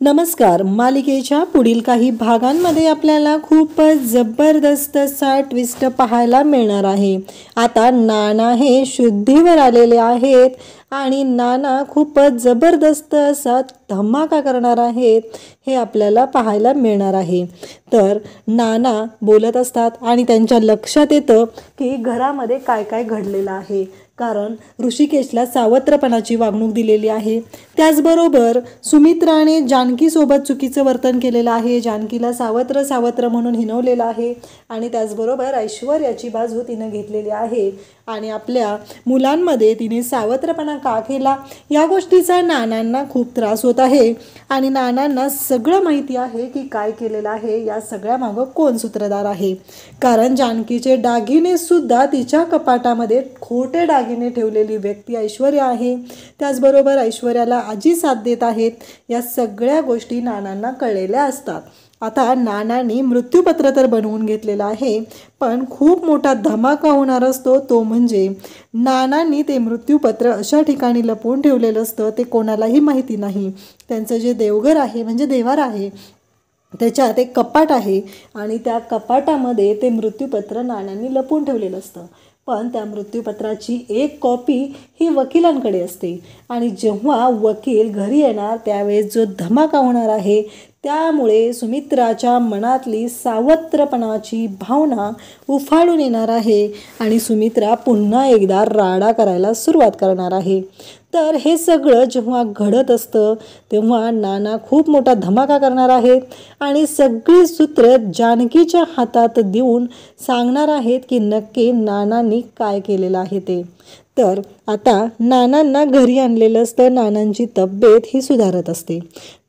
नमस्कार. मालिकेच्या पुढील काही भागांमध्ये आपल्याला खूपच जबरदस्त असा ट्विस्ट पाहायला मिळणार आहे. आता नाना हे शुद्धीवर आलेले आहेत आणि नाना खूपच जबरदस्त असा धमाका करणार आहेत हे आपल्याला पाहायला मिळणार आहे. तर नाना बोलत असतात आणि त्यांच्या लक्षात येतं की घरामध्ये काय काय घडलेलं आहे. कारण ऋषिकेशला सावत्रपणाची वागणूक दिलेली आहे. त्याचबरोबर सुमित्राने जानकीसोबत चुकीचं वर्तन केलेलं आहे. जानकीला सावत्र सावत्र म्हणून हिणवलेलं आहे आणि त्याचबरोबर ऐश्वर्याची बाजू तिनं घेतलेली आहे आणि आपल्या मुलांमध्ये तिने सावत्रपणा का केला या गोष्टीचा नानांना खूप त्रास होत आहे आणि नानांना सगळं माहिती आहे की काय केलेलं आहे. या सगळ्या मागं कोण सूत्रधार आहे. कारण जानकीचे दागिने सुद्धा तिच्या कपाटामध्ये खोटे दागिने ठेवलेली व्यक्ती ऐश्वर्या आहे. त्याचबरोबर ऐश्वर्याला आजी साथ देत आहेत. या सगळ्या गोष्टी नानांना कळलेल्या असतात. आता नानांनी मृत्यूपत्र तर बनवून घेतलेलं आहे, पण खूप मोठा धमाका होणार असतो. तो म्हणजे नानांनी ते मृत्यूपत्र अशा ठिकाणी लपवून ठेवलेलं असतं ते कोणालाही माहिती नाही. त्यांचं जे देवघर आहे म्हणजे देवार आहे त्याच्यात एक कपाट आहे आणि त्या कपाटामध्ये ते मृत्यूपत्र नानांनी लपवून ठेवलेलं असतं. पण त्या मृत्यूपत्राची एक कॉपी ही वकिलांकडे असते आणि जेव्हा वकील घरी येणार त्यावेळेस जो धमाका होणार आहे त्यामुळे सुमित्राच्या मनातली सावत्रपणाची भावना उफाळून येणार आहे आणि सुमित्रा पुन्हा एकदा राडा करायला सुरुवात करणार आहे. तर हे सगळं जेव्हा घडत असतं तेव्हा नाना खूप मोठा धमाका करणार आहेत आणि सगळी सूत्र जानकीच्या हातात देऊन सांगणार आहेत की नक्की नानांनी काय केलेलं आहे ते. तर आता नानांना घरी आणलेलं असतं. नानांची तब्येत ही सुधारत असते.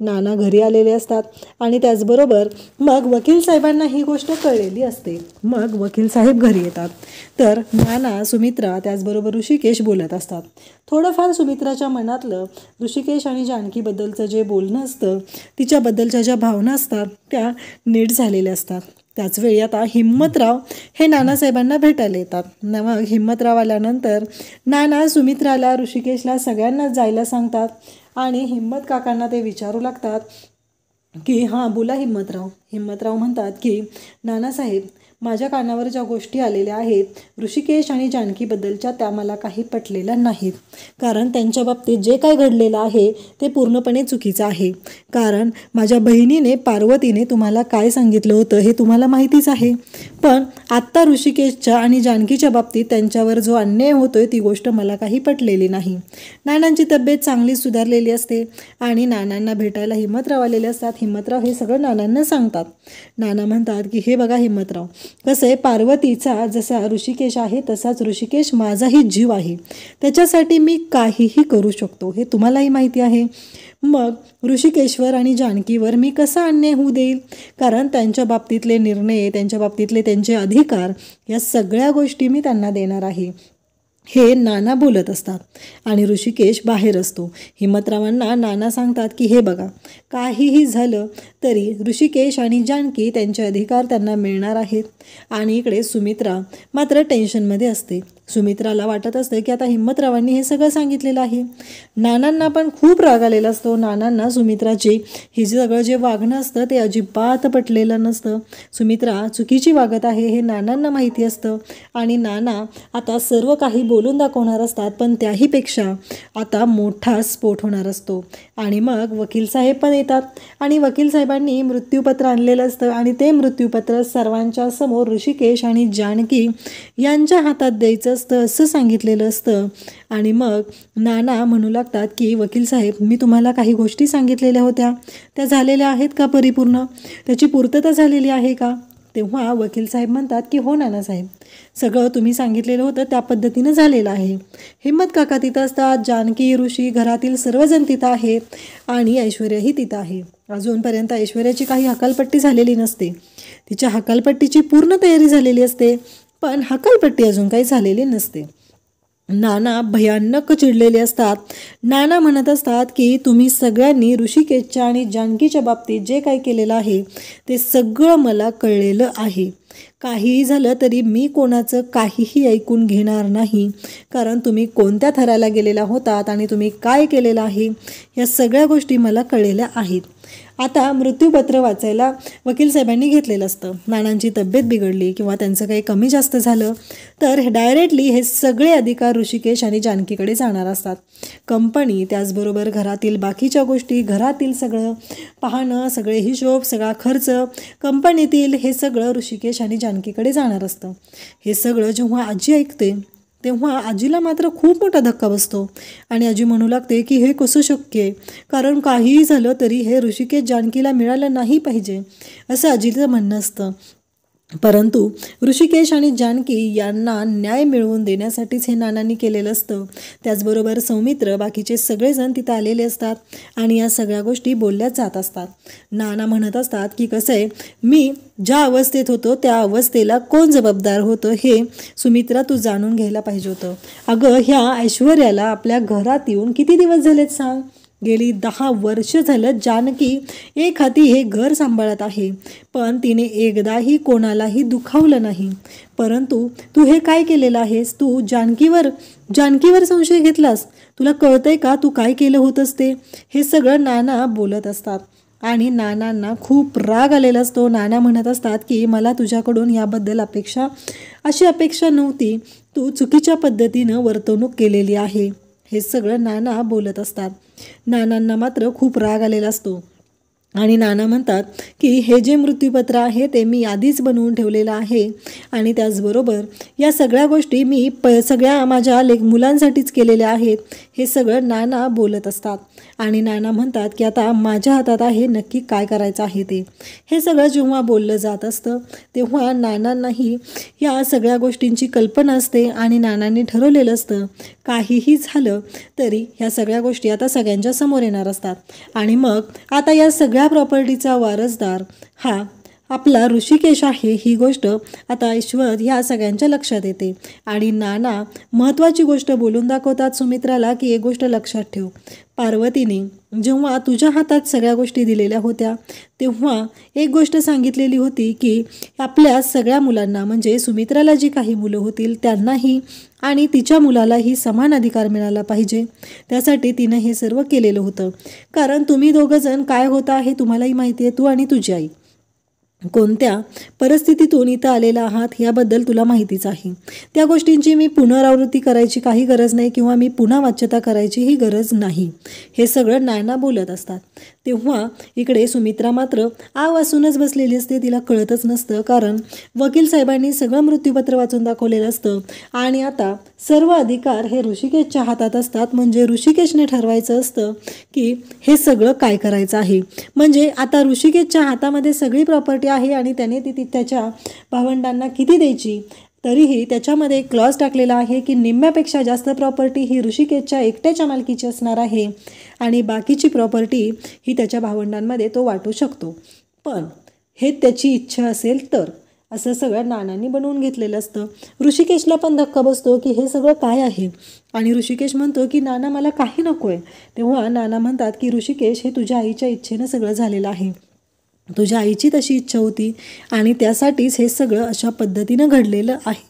नाना घरी आलेले असतात आणि त्याचबरोबर मग वकील साहेबांना ही गोष्ट कळलेली असते. मग वकील साहेब घरी येतात. तर नाना, सुमित्रा त्याचबरोबर ऋषिकेश बोलत असतात. थोडंफार सुमित्राच्या मनातलं ऋषिकेश आणि जानकीबद्दलचं जे बोलणं असतं तिच्याबद्दलच्या ज्या भावना असतात त्या नीट झालेल्या असतात. त्याचवेळी आता हिम्मतराव हे नानासाहेबांना भेटायला येतात. मग हिम्मतराव आल्यानंतर नाना सुमित्राला, ऋषिकेशला सगळ्यांना जायला सांगतात आणि हिम्मत काकांना ते विचारू लागतात की हां बोला हिम्मतराव. हिम्मतराव म्हणतात की नानासाहेब, माझ्या कानावर ज्या गोष्टी आलेल्या आहेत ऋषिकेश आणि जानकीबद्दलच्या त्या मला काही पटलेल्या नाहीत. कारण त्यांच्या बाबतीत जे काय घडलेलं आहे ते पूर्णपणे चुकीचं आहे. कारण माझ्या बहिणीने, पार्वतीने तुम्हाला काय सांगितलं होतं हे तुम्हाला माहितीच आहे. पण आत्ता ऋषिकेशच्या आणि जानकीच्या बाबतीत त्यांच्यावर जो अन्याय होतोय ती गोष्ट मला काही पटलेली नाही. नानांची तब्येत चांगली सुधारलेली असते आणि नानांना भेटायला हिम्मतराव आलेले असतात. हिम्मतराव हे सगळं नानांना सांगतात. नाना म्हणतात की हे बघा हिम्मतराव, कसं आहे, पार्वतीचा जसा ऋषिकेश आहे तसाच ऋषिकेश माझाही जीव आहे. त्याच्यासाठी मी काहीही करू शकतो हे तुम्हालाही माहिती आहे. मग ऋषिकेश्वर आणि जानकीवर मी कसा अन्याय होऊ देईल. कारण त्यांच्या बाबतीतले निर्णय, त्यांच्या बाबतीतले त्यांचे अधिकार या सगळ्या गोष्टी मी त्यांना देणार आहे. हे नाना बोलत असतात आणि ऋषिकेश बाहेर असतो. हिम्मतरावांना नाना सांगतात की हे बघा, काहीही झालं तरी ऋषिकेश आणि जानकी त्यांचे अधिकार त्यांना मिळणार आहेत. आणि इकडे सुमित्रा मात्र टेन्शनमध्ये असते. सुमित्राला वाटत असतं की आता हिम्मतरावांनी हे सगळं सांगितलेलं आहे. नानांना पण खूप राग आलेला असतो. नानांना सुमित्राची ही सगळं जे वागणं असतं ते अजिबात पटलेलं नसतं. सुमित्रा चुकीची वागत आहे हे नानांना माहिती असतं आणि नाना आता सर्व काही बोलून दाखवणार असतात. पण त्याहीपेक्षा आता मोठा स्फोट होणार असतो आणि मग वकील साहेब पण येतात आणि वकील साहेबांनी मृत्यूपत्र आणलेलं असतं आणि ते मृत्यूपत्र सर्वांच्या समोर ऋषिकेश आणि जानकी यांच्या हातात द्यायचं असतं असं सांगितलेलं असतं. आणि मग नाना म्हणू लागतात की वकील साहेब, मी तुम्हाला काही गोष्टी सांगितलेल्या होत्या त्या झालेल्या आहेत का परिपूर्ण, त्याची पूर्तता झालेली आहे का. तेव्हा वकील साहेब म्हणतात की हो नानासाहेब, सगळं तुम्ही सांगितलेलं होतं त्या पद्धतीनं झालेलं आहे. हिम्मत काका तिथं असतात, जानकी, ऋषी, घरातील सर्वजण तिथं आहेत आणि ऐश्वर्याही तिथं आहे. अजूनपर्यंत ऐश्वर्याची काही हकालपट्टी झालेली नसते. तिच्या हकालपट्टीची पूर्ण तयारी झालेली असते पण हकालपट्टी अजून काही झालेली नसते. नाना भयानक चिडलेले असतात. नाना म्हणत असतात की तुम्ही सगळ्यांनी ऋषिकेशच्या आणि जानकीच्या बाबतीत जे काही केलेलं आहे ते सगळं मला कळलेलं आहे. काहीही झालं तरी मी कोणाचं काहीही ऐकून घेणार नाही, कारण तुम्ही कोणत्या थराला गेलेला होतात आणि तुम्ही काय केलेलं आहे या सगळ्या गोष्टी मला कळलेल्या आहेत. आता मृत्यूपत्र वाचायला वकील साहेबांनी घेतलेलं असतं. नानांची तब्येत बिघडली किंवा त्यांचं काही कमी जास्त झालं तर डायरेक्टली हे सगळे अधिकार ऋषिकेश आणि जानकीकडे जाणार असतात. कंपनी, त्याचबरोबर घरातील बाकीच्या गोष्टी, घरातील सगळं पाहणं, सगळे हिशोब, सगळा खर्च कंपनीतील हे सगळं ऋषिकेश आणि जानकीकडे जाणार असतं. हे सगळं जेव्हा आजी ऐकते तेव्हा आजीला मात्र खूप मोठा धक्का बसतो आणि आजी म्हणू लागते की हे कसं शक्य आहे, कारण काहीही झालं तरी हे ऋषिकेश जानकीला मिळालं नाही पाहिजे असं आजीचं म्हणणं असतं. परंतु ऋषिकेश आणि जानकी यांना न्याय मिळवून देण्यासाठीच हे नानांनी केलेलं असतं. त्याचबरोबर सौमित्र, बाकीचे सगळेजण तिथं आलेले असतात आणि या सगळ्या गोष्टी बोलल्या जात असतात. नाना म्हणत असतात की कसं आहे, मी ज्या अवस्थेत होतो त्या अवस्थेला कोण जबाबदार होतं हे सुमित्रा तू जाणून घ्यायला पाहिजे होतं. अगं, ह्या ऐश्वर्याला आपल्या घरात येऊन किती दिवस झालेत सांग? गेली 10 वर्ष झालं जानकी एक हाती हे घर सांभाळत आहे, पण तिने एकदाही कोणालाही दुखावलं नाही. परंतु तू हे काय केलेलं आहेस? तू जानकीवर संशय घेतलास. तुला कळतंय का तू काय केलं होतंस ते? हे सगळं नाना बोलत असतात आणि नानांना खूप राग आलेला असतो. नाना म्हणत असतात की मला तुझ्याकडून याबद्दल अशी अपेक्षा नव्हती. तू चुकीच्या पद्धतीनं वर्तवणूक केलेली आहे. हे सगळं नाना बोलत असतात. नानांना मात्र खूप राग आलेला असतो आणि नाना म्हणतात की हे जे मृत्यूपत्र आहे ते मी आधीच बनवून ठेवलेलं आहे आणि त्याचबरोबर या सगळ्या गोष्टी मी सगळ्या माझ्या मुलांसाठीच केलेल्या आहेत. हे सगळं नाना बोलत असतात आणि नाना म्हणतात की आता माझ्या हातात आहे नक्की काय करायचं आहे ते. हे सगळं जेव्हा बोललं जात असतं तेव्हा नानांनाही या सगळ्या गोष्टींची कल्पना असते आणि नानांनी ठरवलेलं असतं काहीही झालं तरी ह्या सगळ्या गोष्टी आता सगळ्यांच्या समोर येणार असतात आणि मग आता या सगळ्या प्रॉपर्टीचा वारसदार हा आपला ऋषिकेश आहे. ही गोष्ट आता ऐश्वर ह्या सगळ्यांच्या लक्षात येते आणि नाना महत्त्वाची गोष्ट बोलून दाखवतात सुमित्राला की एक गोष्ट लक्षात ठेव, पार्वतीने जेव्हा तुझ्या हातात सगळ्या गोष्टी दिलेल्या होत्या तेव्हा एक गोष्ट सांगितलेली होती की आपल्या सगळ्या मुलांना, म्हणजे सुमित्राला जी काही मुलं होतील त्यांनाही आणि तिच्या मुलालाही समान अधिकार मिळाला पाहिजे. त्यासाठी तिनं हे सर्व केलेलं होतं. कारण तुम्ही दोघंजण काय होता हे तुम्हालाही माहिती आहे. तू आणि तुझी आई कोणत्या परिस्थितीतून इथं आलेला आहात याबद्दल तुला माहितीच आहे. त्या गोष्टींची मी पुनरावृत्ती करायची काही गरज नाही किंवा मी पुन्हा वाच्यता करायची ही गरज नाही. हे सगळं नाना बोलत असतात. तेव्हा इकडे सुमित्रा मात्र वासूनच बसलेली असते. तिला कळतच नसतं, कारण वकील साहेबांनी सगळं मृत्यूपत्र वाचून दाखवलेलं असतं आणि आता सर्व अधिकार हे ऋषिकेशच्या हातात असतात. म्हणजे ऋषिकेशने ठरवायचं असतं की हे सगळं काय करायचं आहे. म्हणजे आता ऋषिकेशच्या हातामध्ये सगळी प्रॉपर्टी आहे आणि त्याने ती त्याच्या भावंडांना किती द्यायची. तरीही त्याच्यामध्ये एक क्लॉज टाकलेला आहे की निम्म्यापेक्षा जास्त प्रॉपर्टी ही ऋषिकेशच्या एकट्याच्या मालकीची असणार आहे आणि बाकीची प्रॉपर्टी ही त्याच्या भावंडांमध्ये तो वाटू शकतो, पण हे त्याची इच्छा असेल तर. असं सगळं नानांनी बनवून घेतलेलं असतं. ऋषिकेशला पण धक्का बसतो की हे सगळं काय आहे आणि ऋषिकेश म्हणतो की नाना मला काही नको आहे. तेव्हा नाना म्हणतात की ऋषिकेश, हे तुझ्या आईच्या इच्छेनं सगळं झालेलं आहे. तुझ्या आईची तशी इच्छा होती आणि त्यासाठीच हे सगळं अशा पद्धतीनं घडलेलं आहे.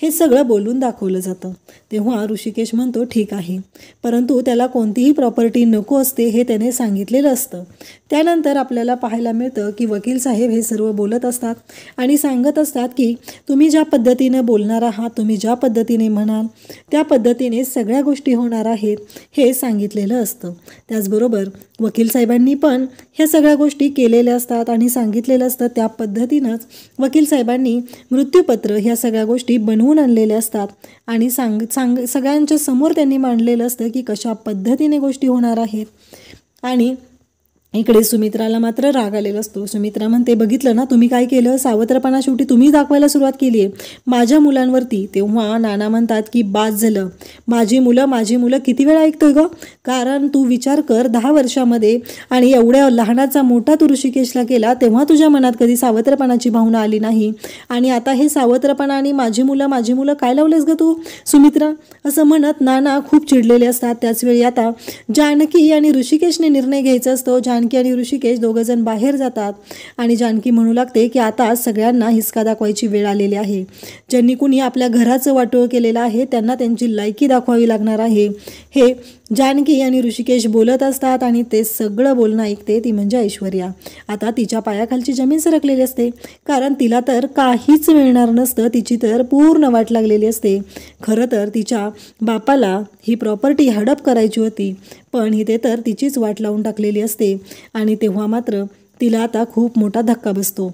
हे सगळं बोलून दाखवलं जातं. तेव्हा ऋषिकेश म्हणतो ठीक आहे, परंतु त्याला कोणतीही प्रॉपर्टी नको असते हे त्याने सांगितलेलं असतं. त्यानंतर आपल्याला पाहायला मिळतं की वकील साहेब हे सर्व बोलत असतात आणि सांगत असतात की तुम्ही ज्या पद्धतीने बोलणार आहात, तुम्ही ज्या पद्धतीने म्हणाल त्या पद्धतीने सगळ्या गोष्टी होणार आहेत हे सांगितलेलं असतं. त्याचबरोबर वकील साहेबांनी पण ह्या सगळ्या गोष्टी केलेल्या असतात आणि सांगितलेलं असतं. त्या पद्धतीनंच वकील साहेबांनी मृत्यूपत्र ह्या सगळ्या गोष्टी बनवून आणलेल्या असतात आणि सगळ्यांच्या समोर त्यांनी मांडलेलं असतं की कशा पद्धतीने गोष्टी होणार आहेत. आणि इकडे सुमित्राला मात्र राग आलेला असतो. सुमित्रा म्हणते बघितलं ना तुम्ही काय केलं, सावत्रपणा शेवटी तुम्ही दाखवायला सुरुवात केली आहे माझ्या मुलांवरती. तेव्हा नाना म्हणतात की बाज झालं, माझी मुलं किती वेळा ऐकतोय गं. कारण तू विचार कर 10 वर्षामध्ये आणि एवढ्या लहानाचा मोठा तू ऋषिकेशला केला तेव्हा तुझ्या मनात कधी सावत्रपणाची भावना आली नाही आणि आता हे सावत्रपणा आणि माझी मुलं काय लावलेस गं तू सुमित्रा, असं म्हणत नाना खूप चिडलेले असतात. त्याचवेळी आता जानकी आणि ऋषिकेशने निर्णय घ्यायचा असतो. जानकी जानकी आणि ऋषिकेश दोघंजण बाहेर जातात आणि जानकी म्हणू लागते की आता सगळ्यांना हिसका दाखवायची वेळ आलेली आहे. ज्यांनी कुणी आपल्या घराचं वाटोळं केलेलं आहे त्यांना त्यांची लायकी दाखवावी लागणार आहे. हे जानकी आणि ऋषिकेश बोलत असतात आणि ते सगळं बोलणं ऐकते ती म्हणजे ऐश्वर्या. आता तिच्या पायाखालची जमीन सरकलेली असते, कारण तिला तर काहीच मिळणार नसतं. तिची तर पूर्ण वाट लागलेली असते. खरं तर तिच्या बापाला ही प्रॉपर्टी हडप करायची होती, पण इथे तर तिचीच वाट लावून टाकलेली असते. आणि तेव्हा मात्र तिला आता खूप मोठा धक्का बसतो.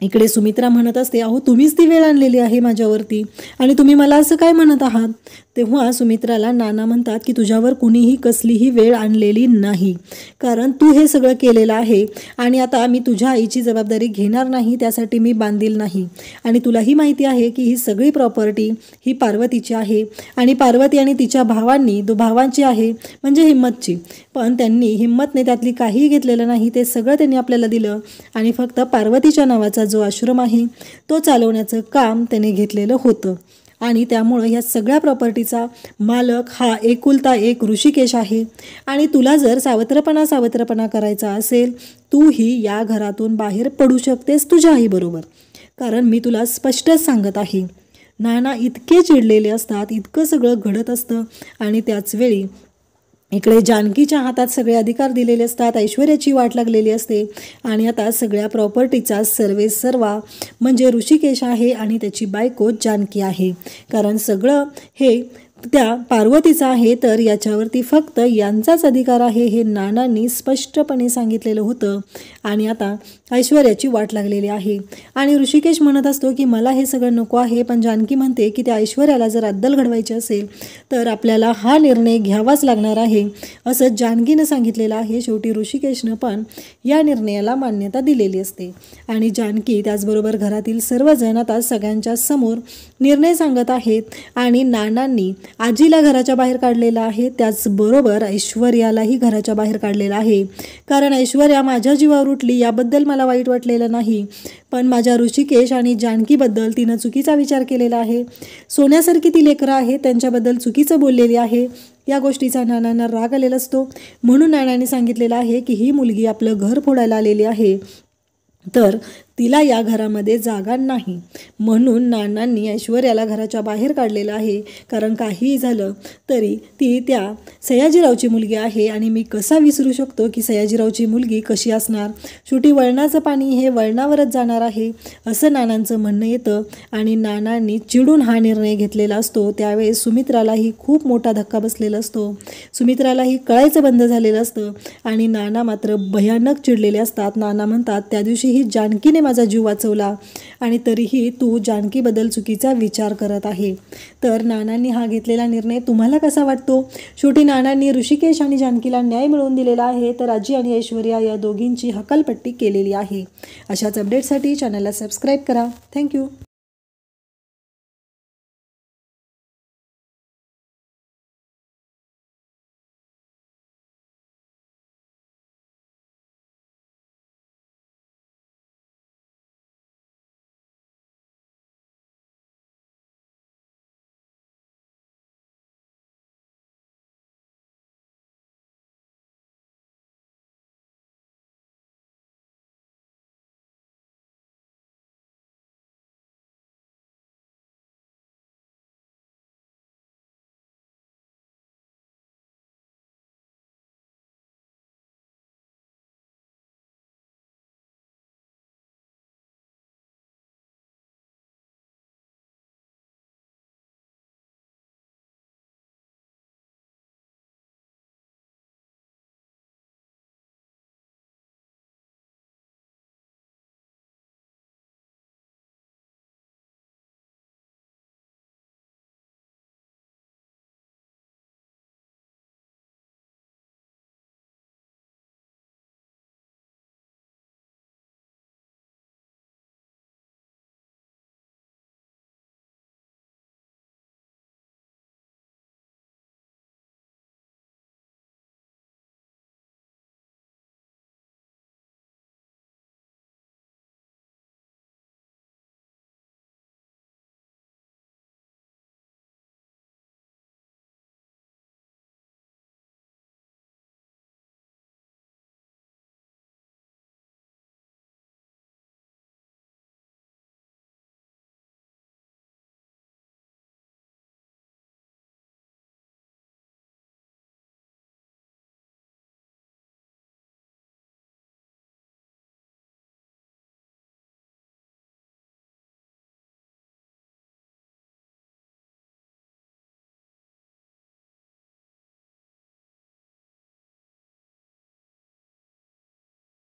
इकडे सुमित्रा म्हणत असते, अहो तुम्हीच ती वेळ आणलेली आहे माझ्यावरती आणि तुम्ही मला असं काय म्हणत आहात. तेव्हा सुमित्राला नाना म्हणतात की तुझ्यावर कुणीही कसलीही वेळ आणलेली नाही, कारण तू हे सगळं केलेलं आहे आणि आता मी तुझ्या आईची जबाबदारी घेणार नाही, त्यासाठी मी बांधील नाही. आणि तुलाही माहिती आहे की ही सगळी प्रॉपर्टी ही पार्वतीची आहे आणि पार्वती आणि तिच्या भावांची आहे, म्हणजे हिम्मतची. पण त्यांनी हिम्मतने त्यातली काहीही घेतलेलं नाही. ते सगळं त्यांनी आपल्याला दिलं आणि फक्त पार्वतीच्या नावाचा जो आश्रम आहे तो चालवण्याचं काम त्याने घेतलेलं होतं. आणि त्यामुळं ह्या सगळ्या प्रॉपर्टीचा मालक हा एकुलता एक ऋषिकेश आहे. आणि तुला जर सावत्रपणा करायचा असेल, तूही या घरातून बाहेर पडू शकतेस तुझ्या आईबरोबर, कारण मी तुला स्पष्टच सांगत आहे. नाना इतके चिडलेले असतात, इतकं सगळं घडत असतं आणि त्याचवेळी इकडे जानकीच्या हातात सगळे अधिकार दिलेले असतात. ऐश्वर्याची वाट लागलेली असते आणि आता सगळ्या प्रॉपर्टीचा सर्वेसर्वा म्हणजे ऋषिकेश आहे आणि त्याची बायको जानकी आहे, कारण सगळं हे त्या पार्वतीचं आहे. तर याच्यावरती फक्त यांचाच अधिकार आहे हे नानांनी स्पष्टपणे सांगितलेलं होतं. आणि आता ऐश्वर्याची वाट लागलेली आहे आणि ऋषिकेश म्हणत असतो की मला हे सगळं नको आहे. पण जानकी म्हणते की त्या ऐश्वर्याला जर अद्दल घडवायची असेल तर आपल्याला हा निर्णय घ्यावाच लागणार आहे, असं जानकीनं सांगितलेलं आहे. शेवटी ऋषिकेशनं पण या निर्णयाला मान्यता दिलेली असते आणि जानकी त्याचबरोबर घरातील सर्वजण आता सगळ्यांच्या समोर निर्णय सांगत आहेत. आणि नानांनी आजीला घराच्या बाहेर काढलेलं आहे, त्याचबरोबर ऐश्वर्यालाही घराच्या बाहेर काढलेलं आहे, कारण ऐश्वर्या माझ्या जीवावर उठली याबद्दल मला वाईट वाटलेलं नाही, पण माझ्या ऋषिकेश आणि जानकीबद्दल तिनं चुकीचा विचार केलेला आहे. सोन्यासारखी ती लेकरं आहे, त्यांच्याबद्दल चुकीचं बोललेली आहे. या गोष्टीचा नानांना राग आलेला असतो. म्हणून नानांनी सांगितलेलं आहे की ही मुलगी आपलं घर फोडायला आलेली आहे, तर तिला या घरामध्ये जागा नाही. म्हणून नानांनी ऐश्वर्याला घराच्या बाहेर काढलेलं आहे, कारण काहीही झालं तरी ती त्या सयाजीरावची मुलगी आहे आणि मी कसा विसरू शकतो की सयाजीरावची मुलगी कशी असणार. शेवटी वळणाचं पाणी हे वळणावरच जाणार आहे, असं नानांचं म्हणणं येतं. आणि नानांनी चिडून हा निर्णय घेतलेला असतो. त्यावेळेस सुमित्रालाही खूप मोठा धक्का बसलेला असतो. सुमित्रालाही कळायचं बंद झालेलं असतं आणि नाना मात्र भयानक चिडलेले असतात. नाना म्हणतात, त्या दिवशीही जानकीने माझा जीव वाचवला आणि तरीही तू जानकीबद्दल चुकीचा विचार करत आहे. तर नानांनी हा घेतलेला निर्णय तुम्हाला कसा वाटतो. शेवटी नानांनी ऋषिकेश आणि जानकीला न्याय मिळवून दिलेला आहे, तर आजी आणि ऐश्वर्या या दोघींची हकालपट्टी केलेली आहे. अशाच अपडेटसाठी चॅनलला सबस्क्राईब करा. थँक्यू.